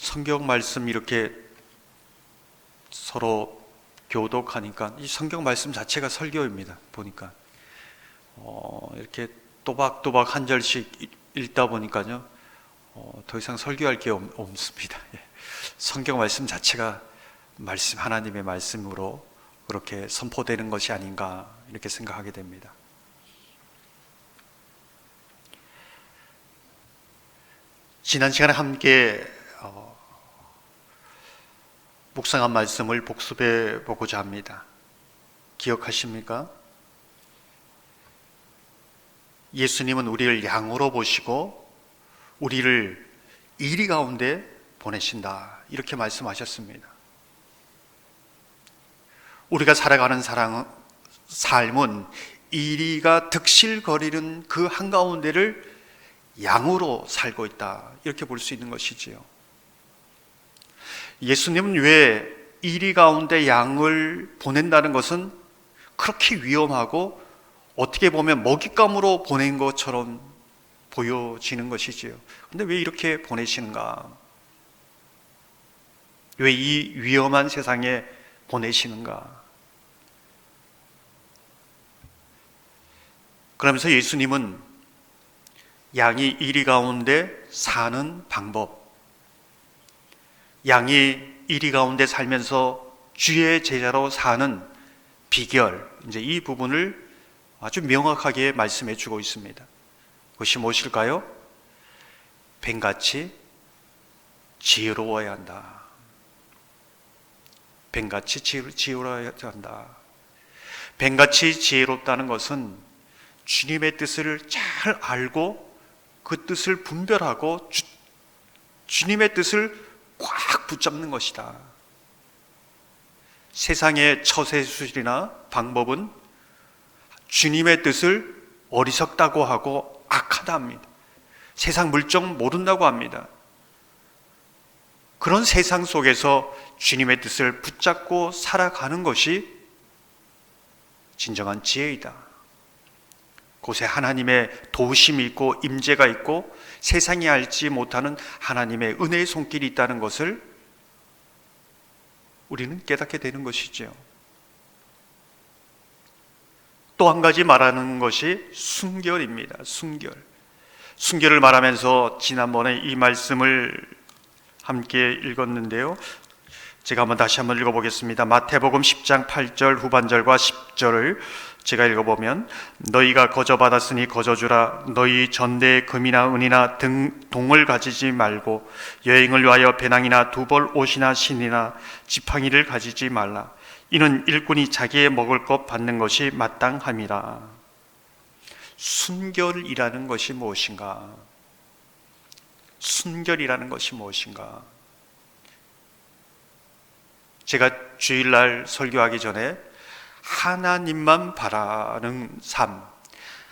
성경 말씀 이렇게 서로 교독하니까 이 성경 말씀 자체가 설교입니다. 보니까 이렇게 또박또박 한 절씩 읽다 보니까요, 더 이상 설교할 게 없습니다. 성경 말씀 자체가 하나님의 말씀으로 그렇게 선포되는 것이 아닌가 이렇게 생각하게 됩니다. 지난 시간에 함께 묵상한 말씀을 복습해 보고자 합니다. 기억하십니까? 예수님은 우리를 양으로 보시고 우리를 이리 가운데 보내신다, 이렇게 말씀하셨습니다. 우리가 살아가는 삶은 이리가 득실거리는 그 한가운데를 양으로 살고 있다, 이렇게 볼 수 있는 것이지요. 예수님은 왜 이리 가운데 양을 보낸다는 것은 그렇게 위험하고 어떻게 보면 먹잇감으로 보낸 것처럼 보여지는 것이지요. 근데 왜 이렇게 보내시는가? 왜 이 위험한 세상에 보내시는가? 그러면서 예수님은 양이 이리 가운데 사는 방법, 양이 이리 가운데 살면서 주의 제자로 사는 비결, 이제 이 부분을 아주 명확하게 말씀해 주고 있습니다. 그것이 무엇일까요? 뱀같이 지혜로워야 한다. 뱀같이 지혜로워야 한다. 뱀같이 지혜롭다는 것은 주님의 뜻을 잘 알고 그 뜻을 분별하고 주님의 뜻을 꽉 붙잡는 것이다. 세상의 처세술이나 방법은 주님의 뜻을 어리석다고 하고 악하다 합니다. 세상 물정 모른다고 합니다. 그런 세상 속에서 주님의 뜻을 붙잡고 살아가는 것이 진정한 지혜이다. 곳에 하나님의 도우심이 있고 임재가 있고 세상이 알지 못하는 하나님의 은혜의 손길이 있다는 것을 우리는 깨닫게 되는 것이죠. 또 한 가지 말하는 것이 순결입니다. 순결을 말하면서 지난번에 이 말씀을 함께 읽었는데요, 제가 다시 한번 읽어보겠습니다. 마태복음 10장 8절 후반절과 10절을 제가 읽어보면, 너희가 거저받았으니 거저주라. 너희 전대에 금이나 은이나 동을 가지지 말고 여행을 위하여 배낭이나 두벌 옷이나 신이나 지팡이를 가지지 말라. 이는 일꾼이 자기의 먹을 것 받는 것이 마땅함이라. 순결이라는 것이 무엇인가? 순결이라는 것이 무엇인가? 제가 주일날 설교하기 전에 하나님만 바라는 삶,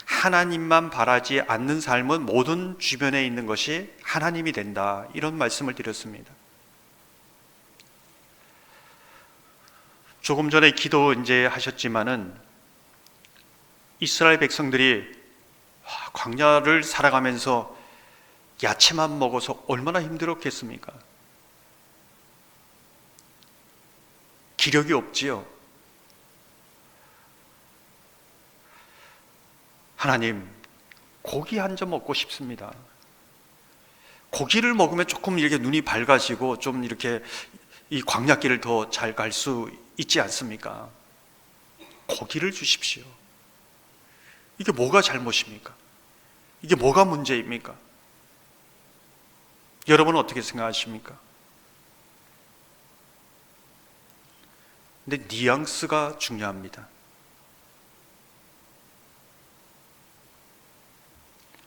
하나님만 바라지 않는 삶은 모든 주변에 있는 것이 하나님이 된다, 이런 말씀을 드렸습니다. 조금 전에 기도 이제 하셨지만은 이스라엘 백성들이 광야를 살아가면서 야채만 먹어서 얼마나 힘들었겠습니까? 기력이 없지요. 하나님, 고기 한 점 먹고 싶습니다. 고기를 먹으면 조금 이렇게 눈이 밝아지고 좀 이렇게 이 광야길을 더 잘 갈 수 있지 않습니까? 고기를 주십시오. 이게 뭐가 잘못입니까? 이게 뭐가 문제입니까? 여러분은 어떻게 생각하십니까? 근데 뉘앙스가 중요합니다.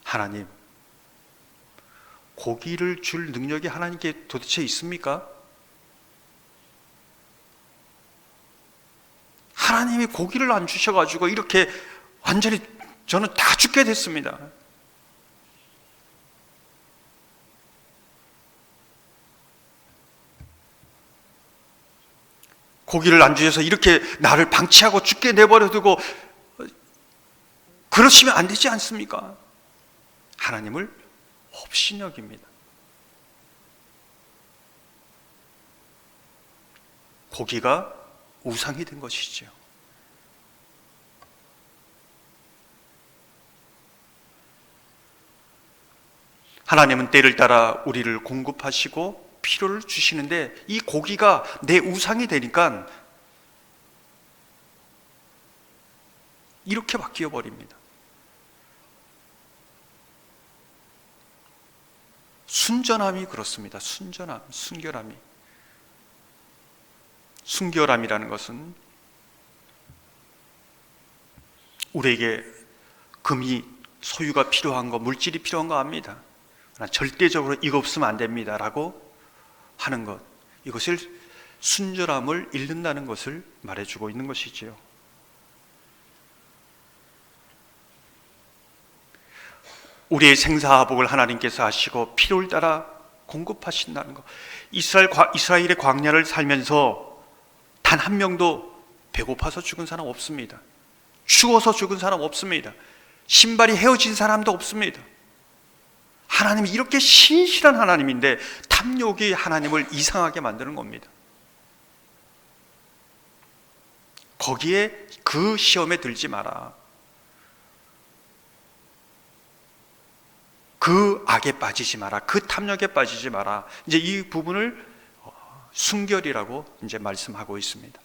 하나님, 고기를 줄 능력이 하나님께 도대체 있습니까? 하나님이 고기를 안 주셔가지고 이렇게 완전히 저는 다 죽게 됐습니다. 고기를 안 주셔서 이렇게 나를 방치하고 죽게 내버려두고 그러시면 안 되지 않습니까? 하나님을 없이 여깁니다. 고기가 우상이 된 것이죠. 하나님은 때를 따라 우리를 공급하시고 필요를 주시는데 이 고기가 내 우상이 되니까 이렇게 바뀌어 버립니다. 순전함이 그렇습니다. 순전함, 순결함이. 순결함이라는 것은 우리에게 금이 소유가 필요한 거, 물질이 필요한 거 압니다. 그러나 절대적으로 이거 없으면 안 됩니다 라고 하는 것, 이것을 순결함을 잃는다는 것을 말해주고 있는 것이지요. 우리의 생사화복을 하나님께서 하시고 필요를 따라 공급하신다는 것. 이스라엘의 광야를 살면서 단 한 명도 배고파서 죽은 사람 없습니다. 추워서 죽은 사람 없습니다. 신발이 헤어진 사람도 없습니다. 하나님이 이렇게 신실한 하나님인데 탐욕이 하나님을 이상하게 만드는 겁니다. 거기에 그 시험에 들지 마라. 그 악에 빠지지 마라. 그 탐욕에 빠지지 마라. 이제 이 부분을 순결이라고 이제 말씀하고 있습니다.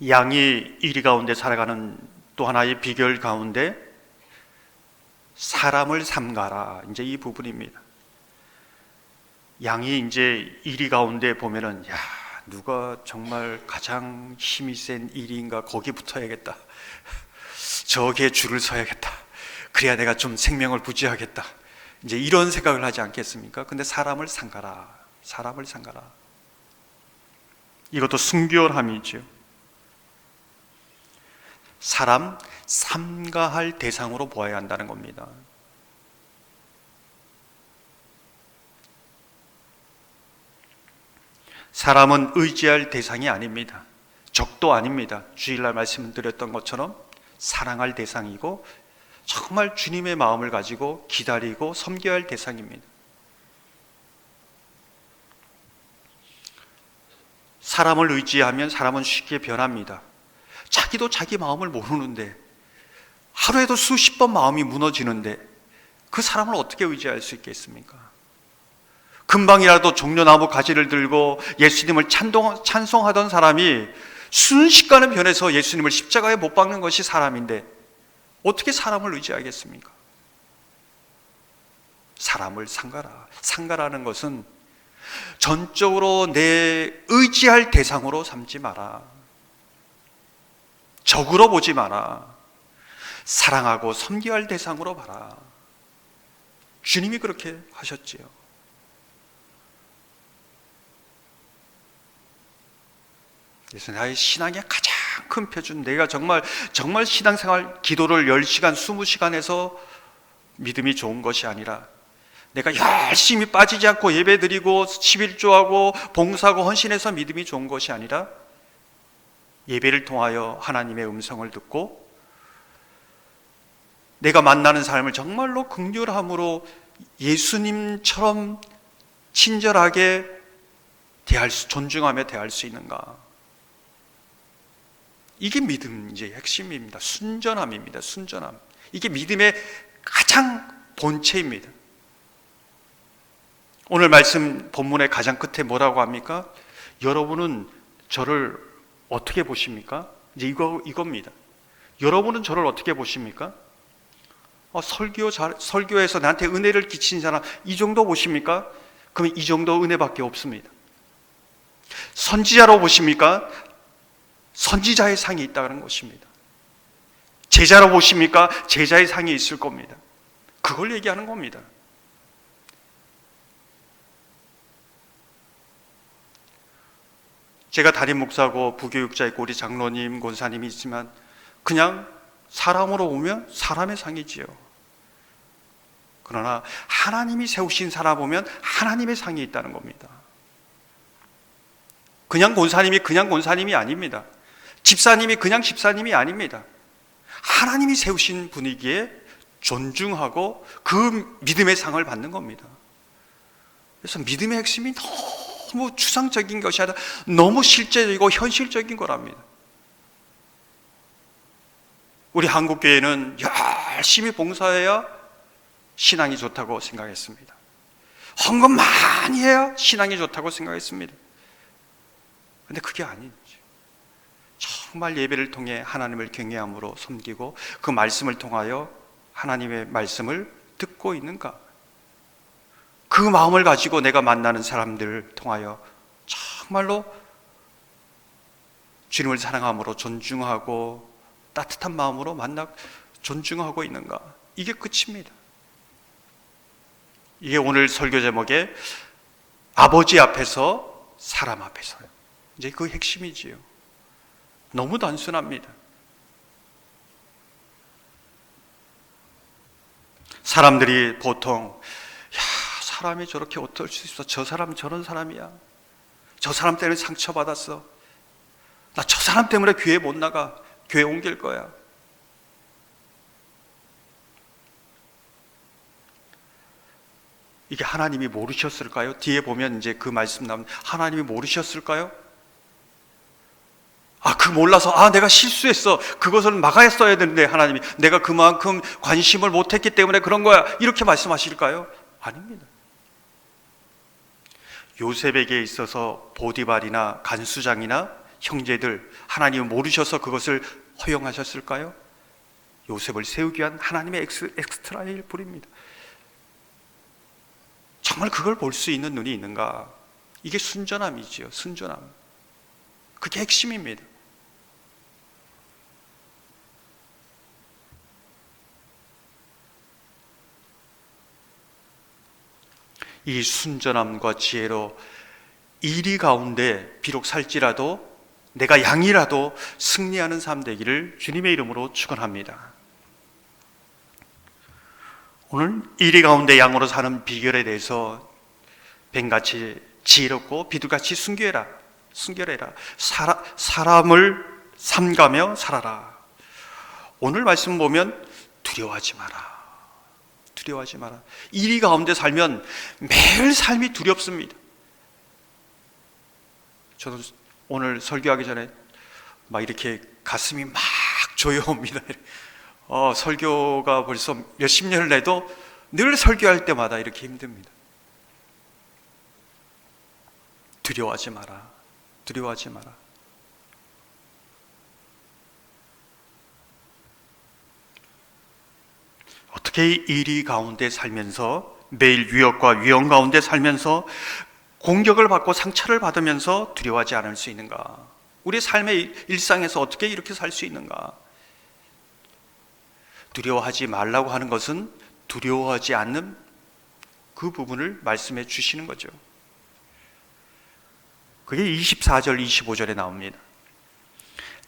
양이 이리 가운데 살아가는 또 하나의 비결 가운데 사람을 삼가라. 이제 이 부분입니다. 양이 이제 이리 가운데 보면은 야, 누가 정말 가장 힘이 센 이리인가 거기 붙어야겠다. 저기에 줄을 서야겠다. 그래야 내가 좀 생명을 부지하겠다. 이제 이런 생각을 하지 않겠습니까? 근데 사람을 삼가라. 사람을 삼가라. 이것도 순결함이죠. 사람 삼가할 대상으로 보아야 한다는 겁니다. 사람은 의지할 대상이 아닙니다. 적도 아닙니다. 주일날 말씀드렸던 것처럼 사랑할 대상이고 정말 주님의 마음을 가지고 기다리고 섬겨야 할 대상입니다. 사람을 의지하면 사람은 쉽게 변합니다. 자기도 자기 마음을 모르는데 하루에도 수십 번 마음이 무너지는데 그 사람을 어떻게 의지할 수 있겠습니까? 금방이라도 종려나무 가지를 들고 예수님을 찬송하던 사람이 순식간에 변해서 예수님을 십자가에 못 박는 것이 사람인데 어떻게 사람을 의지하겠습니까? 사람을 삼가라. 삼가라는 것은 전적으로 내 의지할 대상으로 삼지 마라. 적으로 보지 마라. 사랑하고 섬겨야 할 대상으로 봐라. 주님이 그렇게 하셨지요. 그래서 나의 신앙의 가장 큰 표준, 내가 정말 신앙생활 기도를 10시간, 20시간 해서 믿음이 좋은 것이 아니라 내가 열심히 빠지지 않고 예배드리고 11조하고 봉사하고 헌신해서 믿음이 좋은 것이 아니라 예배를 통하여 하나님의 음성을 듣고 내가 만나는 사람을 정말로 긍휼함으로 예수님처럼 친절하게 존중하며 대할 수 있는가. 이게 믿음 이제 핵심입니다. 순전함입니다. 순전함. 이게 믿음의 가장 본체입니다. 오늘 말씀 본문의 가장 끝에 뭐라고 합니까? 여러분은 저를 어떻게 보십니까? 이제 이겁니다. 여러분은 저를 어떻게 보십니까? 설교에서 나한테 은혜를 끼친 사람 이 정도 보십니까? 그러면 이 정도 은혜밖에 없습니다. 선지자로 보십니까? 선지자의 상이 있다는 것입니다. 제자로 보십니까? 제자의 상이 있을 겁니다. 그걸 얘기하는 겁니다. 제가 담임 목사고 부교육자 있고 우리 장로님, 권사님이 있지만 그냥 사람으로 보면 사람의 상이지요. 그러나 하나님이 세우신 사람 보면 하나님의 상이 있다는 겁니다. 그냥 권사님이 아닙니다. 집사님이 그냥 집사님이 아닙니다. 하나님이 세우신 분위기에 존중하고 그 믿음의 상을 받는 겁니다. 그래서 믿음의 핵심이 너무 추상적인 것이 아니라 너무 실제적이고 현실적인 거랍니다. 우리 한국교회는 열심히 봉사해야 신앙이 좋다고 생각했습니다. 헌금 많이 해야 신앙이 좋다고 생각했습니다. 근데 그게 아니죠. 정말 예배를 통해 하나님을 경외함으로 섬기고 그 말씀을 통하여 하나님의 말씀을 듣고 있는가? 그 마음을 가지고 내가 만나는 사람들을 통하여 정말로 주님을 사랑함으로 존중하고 따뜻한 마음으로 존중하고 있는가? 이게 끝입니다. 이게 오늘 설교 제목에 아버지 앞에서 사람 앞에서요. 이제 그 핵심이지요. 너무 단순합니다. 사람들이 보통 사람이 저렇게 어떨 수 있어? 저 사람 저런 사람이야. 저 사람 때문에 상처받았어. 나 저 사람 때문에 교회 못 나가. 교회 옮길 거야. 이게 하나님이 모르셨을까요? 뒤에 보면 이제 그 말씀 나오면 하나님이 모르셨을까요? 그 몰라서 내가 실수했어. 그것을 막아야 되는데 하나님이 내가 그만큼 관심을 못했기 때문에 그런 거야. 이렇게 말씀하실까요? 아닙니다. 요셉에게 있어서 보디발이나 간수장이나 형제들 하나님이 모르셔서 그것을 허용하셨을까요? 요셉을 세우기 위한 하나님의 엑스트라일 뿐입니다. 정말 그걸 볼 수 있는 눈이 있는가? 이게 순전함이지요. 순전함. 그게 핵심입니다. 이 순전함과 지혜로 이리 가운데 비록 살지라도 내가 양이라도 승리하는 삶 되기를 주님의 이름으로 축원합니다. 오늘 이리 가운데 양으로 사는 비결에 대해서 뱀같이 지혜롭고 비둘같이 순결해라. 사람을 삼가며 살아라. 오늘 말씀 보면 두려워하지 마라. 이리 가운데 살면 매일 삶이 두렵습니다. 저도 오늘 설교하기 전에 막 이렇게 가슴이 막 조여옵니다. 설교가 벌써 몇십 년을 내도 늘 설교할 때마다 이렇게 힘듭니다. 두려워하지 마라. 어떻게 이리 가운데 살면서 매일 위협과 위험 가운데 살면서 공격을 받고 상처를 받으면서 두려워하지 않을 수 있는가? 우리 삶의 일상에서 어떻게 이렇게 살 수 있는가? 두려워하지 말라고 하는 것은 두려워하지 않는 그 부분을 말씀해 주시는 거죠. 그게 24절, 25절에 나옵니다.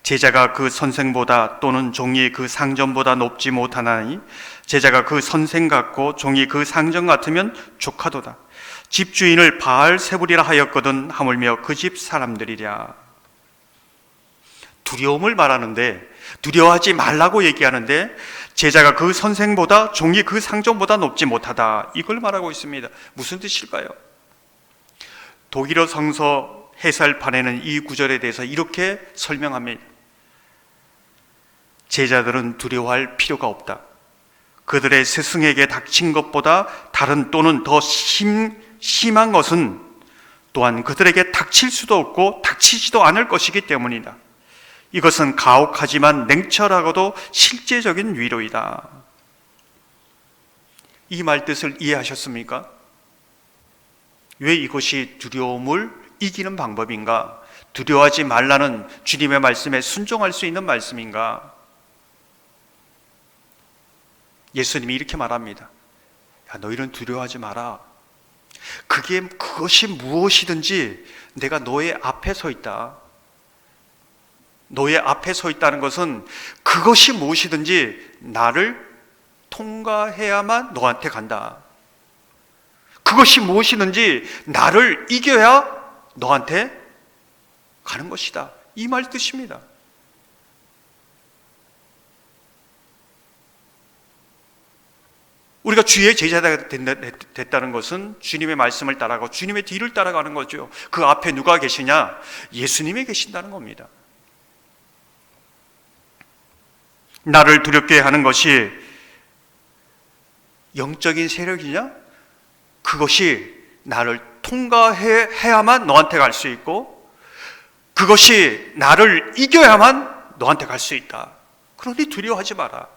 제자가 그 선생보다 또는 종이 그 상전보다 높지 못하나니 제자가 그 선생 같고 종이 그 상전 같으면 족하도다. 집주인을 바알세불이라 하였거든 하물며 그 집 사람들이랴. 두려움을 말하는데 두려워하지 말라고 얘기하는데 제자가 그 선생보다 종이 그 상전보다 높지 못하다, 이걸 말하고 있습니다. 무슨 뜻일까요? 독일어 성서 해설판에는 이 구절에 대해서 이렇게 설명합니다. 제자들은 두려워할 필요가 없다. 그들의 스승에게 닥친 것보다 다른 또는 더 심한 것은 또한 그들에게 닥칠 수도 없고 닥치지도 않을 것이기 때문이다. 이것은 가혹하지만 냉철하고도 실제적인 위로이다. 이 말 뜻을 이해하셨습니까? 왜 이것이 두려움을 이기는 방법인가? 두려워하지 말라는 주님의 말씀에 순종할 수 있는 말씀인가? 예수님이 이렇게 말합니다. 야, 너희는 두려워하지 마라. 그것이 무엇이든지 내가 너의 앞에 서 있다. 너의 앞에 서 있다는 것은 그것이 무엇이든지 나를 통과해야만 너한테 간다. 그것이 무엇이든지 나를 이겨야 너한테 가는 것이다. 이 말 뜻입니다. 우리가 주의 제자가 됐다는 것은 주님의 말씀을 따라가고 주님의 뒤를 따라가는 거죠. 그 앞에 누가 계시냐? 예수님이 계신다는 겁니다. 나를 두렵게 하는 것이 영적인 세력이냐? 그것이 나를 통과해야만 너한테 갈 수 있고, 그것이 나를 이겨야만 너한테 갈 수 있다. 그러니 두려워하지 마라.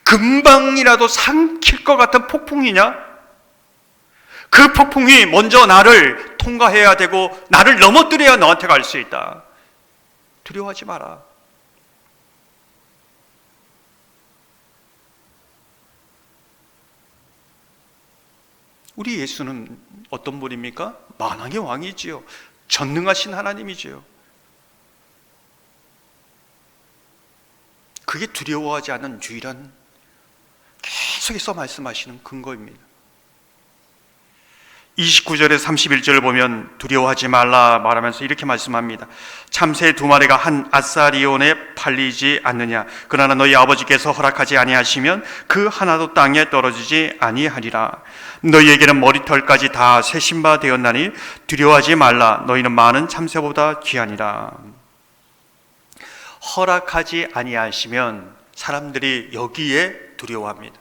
금방이라도 삼킬 것 같은 폭풍이냐? 그 폭풍이 먼저 나를 통과해야 되고 나를 넘어뜨려야 너한테 갈 수 있다. 두려워하지 마라. 우리 예수는 어떤 분입니까? 만왕의 왕이지요. 전능하신 하나님이지요. 그게 두려워하지 않는 유일한 계속해서 말씀하시는 근거입니다. 29절에 31절을 보면 두려워하지 말라 말하면서 이렇게 말씀합니다. 참새 2마리가 한 아사리온에 팔리지 않느냐? 그러나 너희 아버지께서 허락하지 아니하시면 그 하나도 땅에 떨어지지 아니하리라. 너희에게는 머리털까지 다 세신 바 되었나니 두려워하지 말라. 너희는 많은 참새보다 귀하니라. 허락하지 아니하시면 사람들이 여기에 두려워합니다.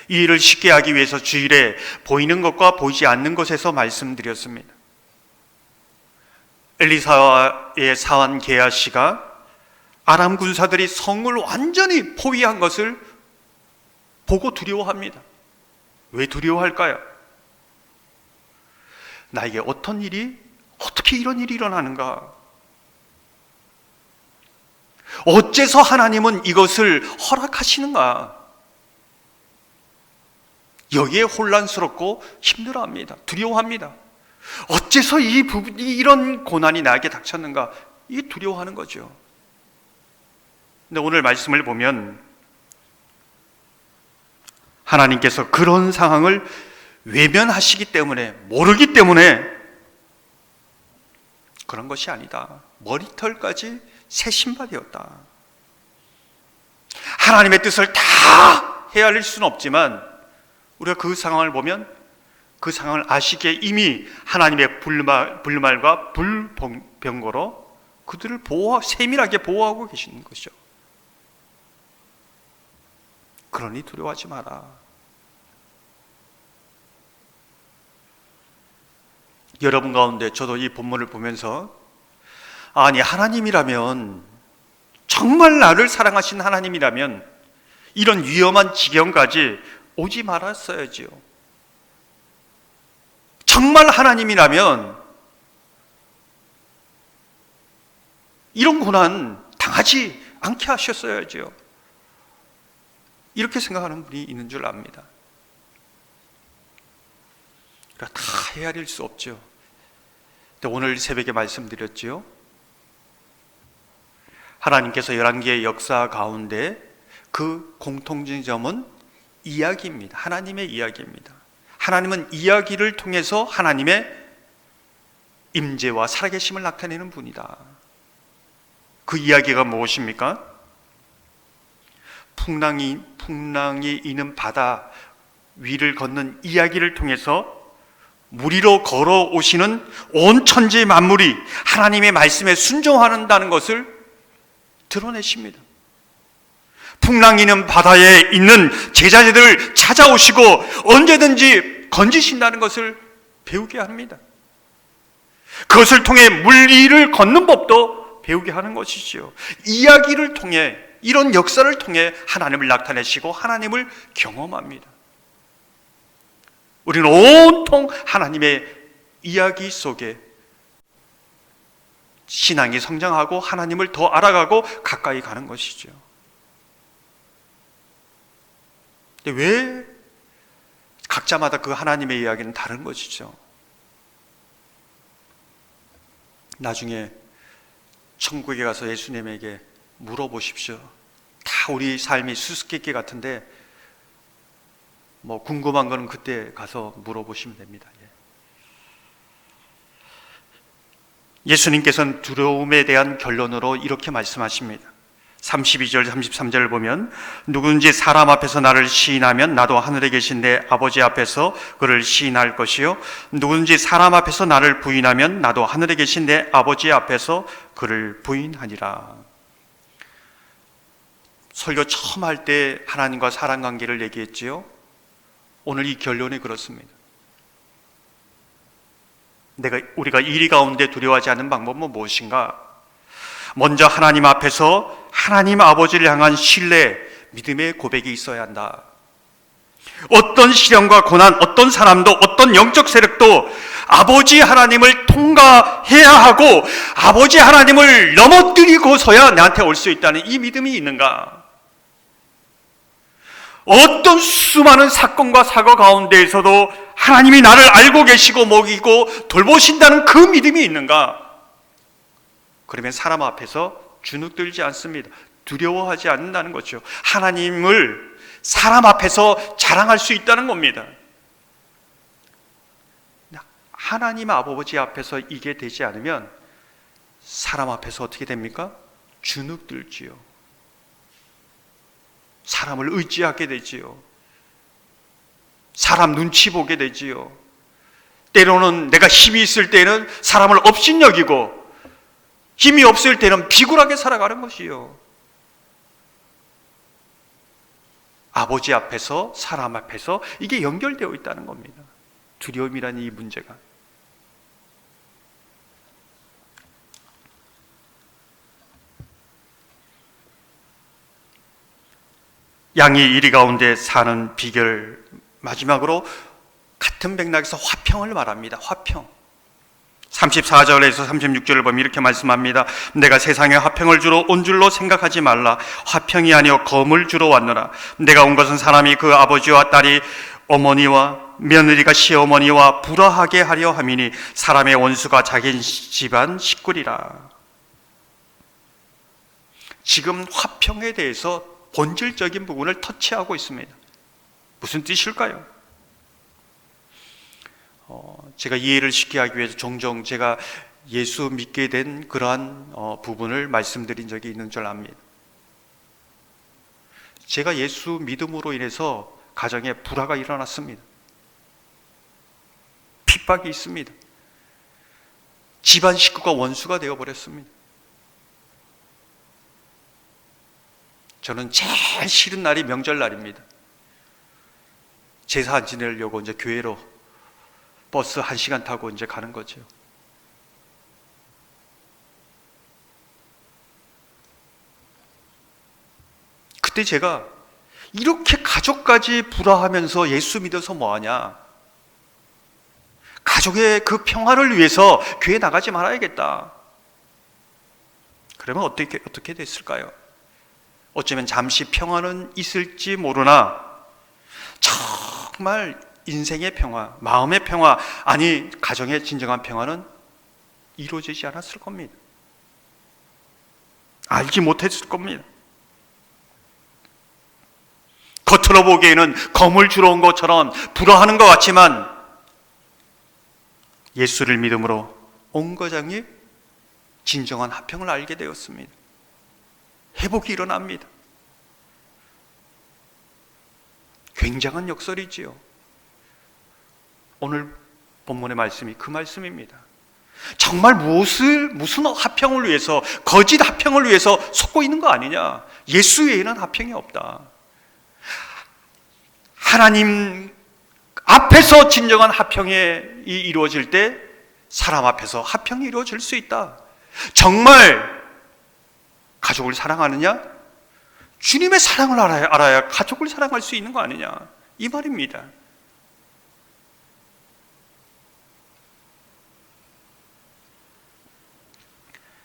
이 일을 쉽게 하기 위해서 주일에 보이는 것과 보이지 않는 것에서 말씀드렸습니다. 엘리사의 사환 게하시가 아람 군사들이 성을 완전히 포위한 것을 보고 두려워합니다. 왜 두려워할까요? 나에게 어떻게 이런 일이 일어나는가? 어째서 하나님은 이것을 허락하시는가? 여기에 혼란스럽고 힘들어합니다. 두려워합니다. 어째서 이런 고난이 나에게 닥쳤는가? 이게 두려워하는 거죠. 근데 오늘 말씀을 보면 하나님께서 그런 상황을 외면하시기 때문에, 모르기 때문에 그런 것이 아니다. 머리털까지 새 신발이었다. 하나님의 뜻을 다 헤아릴 수는 없지만 우리가 그 상황을 보면 그 상황을 아시기에 이미 하나님의 불말과 불병거로 그들을 세밀하게 보호하고 계시는 것이죠. 그러니 두려워하지 마라. 여러분 가운데 저도 이 본문을 보면서 아니, 하나님이라면, 정말 나를 사랑하신 하나님이라면 이런 위험한 지경까지 오지 말았어야지요. 정말 하나님이라면 이런 고난 당하지 않게 하셨어야지요. 이렇게 생각하는 분이 있는 줄 압니다. 그러니까 다 헤아릴 수 없죠. 근데 오늘 새벽에 말씀드렸지요. 하나님께서 11개의 역사 가운데 그 공통적인 점은 이야기입니다. 하나님의 이야기입니다. 하나님은 이야기를 통해서 하나님의 임재와 살아계심을 나타내는 분이다. 그 이야기가 무엇입니까? 풍랑이 있는 바다 위를 걷는 이야기를 통해서 물 위로 걸어오시는 온 천지 만물이 하나님의 말씀에 순종한다는 것을 드러내십니다. 풍랑이는 바다에 있는 제자들을 찾아오시고 언제든지 건지신다는 것을 배우게 합니다. 그것을 통해 물 위를 걷는 법도 배우게 하는 것이지요. 이야기를 통해, 이런 역사를 통해 하나님을 나타내시고 하나님을 경험합니다. 우리는 온통 하나님의 이야기 속에 신앙이 성장하고 하나님을 더 알아가고 가까이 가는 것이죠. 근데 왜 각자마다 그 하나님의 이야기는 다른 것이죠. 나중에 천국에 가서 예수님에게 물어보십시오. 다 우리 삶이 수수께끼 같은데 궁금한 거는 그때 가서 물어보시면 됩니다. 예수님께서는 두려움에 대한 결론으로 이렇게 말씀하십니다. 32절 33절을 보면 누구든지 사람 앞에서 나를 시인하면 나도 하늘에 계신 내 아버지 앞에서 그를 시인할 것이요 누구든지 사람 앞에서 나를 부인하면 나도 하늘에 계신 내 아버지 앞에서 그를 부인하니라. 설교 처음 할 때 하나님과 사람 관계를 얘기했지요. 오늘 이 결론이 그렇습니다. 우리가 이리 가운데 두려워하지 않는 방법은 무엇인가? 먼저 하나님 앞에서 하나님 아버지를 향한 신뢰, 믿음의 고백이 있어야 한다. 어떤 시련과 고난, 어떤 사람도, 어떤 영적 세력도 아버지 하나님을 통과해야 하고 아버지 하나님을 넘어뜨리고서야 나한테 올 수 있다는 이 믿음이 있는가? 어떤 수많은 사건과 사고 가운데에서도 하나님이 나를 알고 계시고 먹이고 돌보신다는 그 믿음이 있는가? 그러면 사람 앞에서 주눅들지 않습니다. 두려워하지 않는다는 거죠. 하나님을 사람 앞에서 자랑할 수 있다는 겁니다. 하나님 아버지 앞에서 이게 되지 않으면 사람 앞에서 어떻게 됩니까? 주눅들지요. 사람을 의지하게 되지요. 사람 눈치 보게 되지요. 때로는 내가 힘이 있을 때는 사람을 업신여기고 힘이 없을 때는 비굴하게 살아가는 것이요. 아버지 앞에서 사람 앞에서 이게 연결되어 있다는 겁니다. 두려움이라는 이 문제가. 양이 이리 가운데 사는 비결, 마지막으로 같은 맥락에서 화평을 말합니다. 화평. 34절에서 36절을 보면 이렇게 말씀합니다. 내가 세상에 화평을 주러 온 줄로 생각하지 말라. 화평이 아니요 검을 주러 왔노라. 내가 온 것은 사람이 그 아버지와 딸이 어머니와 며느리가 시어머니와 불화하게 하려 함이니 사람의 원수가 자기 집안 식구리라. 지금 화평에 대해서 본질적인 부분을 터치하고 있습니다. 무슨 뜻일까요? 제가 이해를 쉽게 하기 위해서 종종 제가 예수 믿게 된 그러한 부분을 말씀드린 적이 있는 줄 압니다. 제가 예수 믿음으로 인해서 가정에 불화가 일어났습니다. 핍박이 있습니다. 집안 식구가 원수가 되어버렸습니다. 저는 제일 싫은 날이 명절날입니다. 제사 안 지내려고 이제 교회로 버스 1시간 타고 이제 가는 거죠. 그때 제가 이렇게 가족까지 불화하면서 예수 믿어서 뭐하냐? 가족의 그 평화를 위해서 교회 나가지 말아야겠다. 그러면 어떻게 됐을까요? 어쩌면 잠시 평화는 있을지 모르나 정말 인생의 평화, 마음의 평화, 아니 가정의 진정한 평화는 이루어지지 않았을 겁니다. 알지 못했을 겁니다. 겉으로 보기에는 검을 주러 온 것처럼 불화하는 것 같지만 예수를 믿음으로 온 가정이 진정한 화평을 알게 되었습니다. 회복이 일어납니다. 굉장한 역설이지요. 오늘 본문의 말씀이 그 말씀입니다. 정말 무슨 화평을 위해서, 거짓 화평을 위해서 속고 있는 거 아니냐? 예수 외에는 화평이 없다. 하나님 앞에서 진정한 화평이 이루어질 때 사람 앞에서 화평이 이루어질 수 있다. 정말 가족을 사랑하느냐? 주님의 사랑을 알아야 가족을 사랑할 수 있는 거 아니냐? 이 말입니다.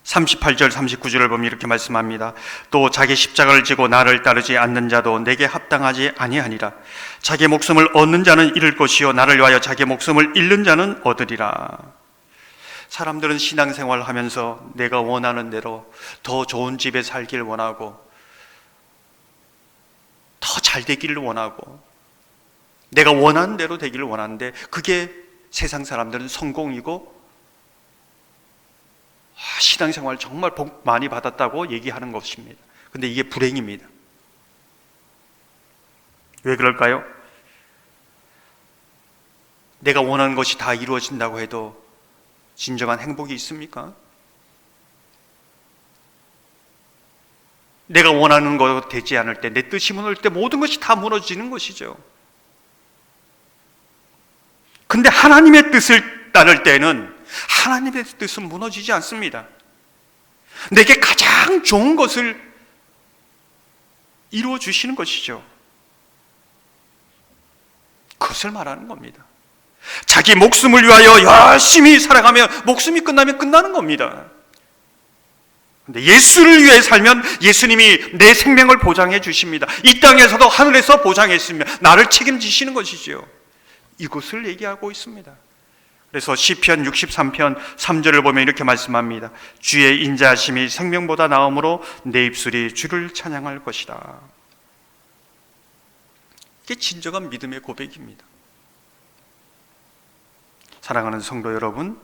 (38절) (39절을) 보면 이렇게 말씀합니다. 또 자기 십자가를 지고 나를 따르지 않는 자도 내게 합당하지 아니하니라. 자기 목숨을 얻는 자는 잃을 것이요 나를 위하여 자기 목숨을 잃는 자는 얻으리라. 사람들은 신앙생활을 하면서 내가 원하는 대로 더 좋은 집에 살길 원하고 더 잘 되기를 원하고 내가 원하는 대로 되기를 원하는데 그게 세상 사람들은 성공이고 신앙생활 정말 복 많이 받았다고 얘기하는 것입니다. 근데 이게 불행입니다. 왜 그럴까요? 내가 원하는 것이 다 이루어진다고 해도 진정한 행복이 있습니까? 내가 원하는 것 되지 않을 때, 내 뜻이 무너질 때 모든 것이 다 무너지는 것이죠. 근데 하나님의 뜻을 따를 때는 하나님의 뜻은 무너지지 않습니다. 내게 가장 좋은 것을 이루어 주시는 것이죠. 그것을 말하는 겁니다. 자기 목숨을 위하여 열심히 살아가며 목숨이 끝나면 끝나는 겁니다. 근데 예수를 위해 살면 예수님이 내 생명을 보장해 주십니다. 이 땅에서도 하늘에서 보장했으며 나를 책임지시는 것이지요. 이것을 얘기하고 있습니다. 그래서 시편 63편 3절을 보면 이렇게 말씀합니다. 주의 인자하심이 생명보다 나음으로 내 입술이 주를 찬양할 것이다. 이게 진정한 믿음의 고백입니다. 사랑하는 성도 여러분,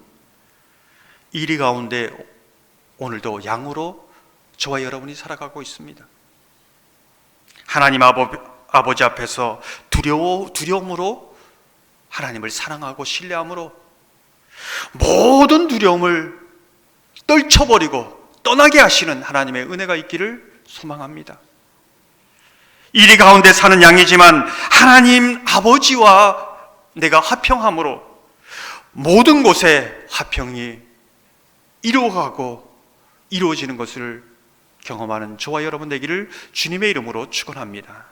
이리 가운데 오늘도 양으로 저와 여러분이 살아가고 있습니다. 하나님 아버지 앞에서 두려움으로 하나님을 사랑하고 신뢰함으로 모든 두려움을 떨쳐버리고 떠나게 하시는 하나님의 은혜가 있기를 소망합니다. 이리 가운데 사는 양이지만 하나님 아버지와 내가 화평함으로 모든 곳에 화평이 이루어지는 것을 경험하는 저와 여러분 되기를 주님의 이름으로 축원합니다.